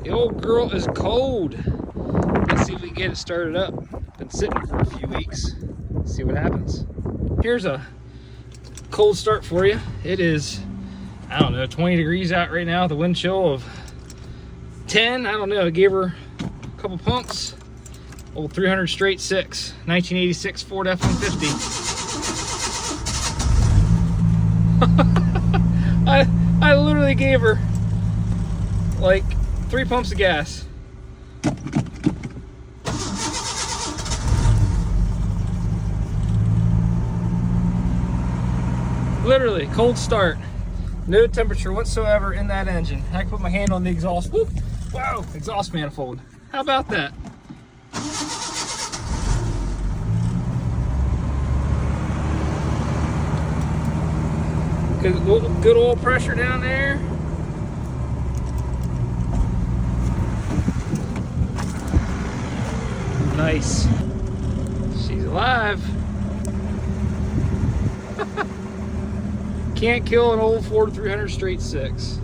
The old girl is cold. Let's see if we can get it started up. Been sitting for a few weeks. Let's see what happens. Here's a cold start for you. It is, I don't know, 20 degrees out right now. The wind chill of 10. I don't know. I gave her a couple pumps. Old 300 straight 6, 1986 Ford F150. I literally gave her like 3 pumps of gas. Literally, cold start. No temperature whatsoever in that engine. I can put my hand on the exhaust. Whoop. Wow, exhaust manifold. How about that? Good oil pressure down there. Nice. She's alive. Can't kill an old Ford 300 straight 6.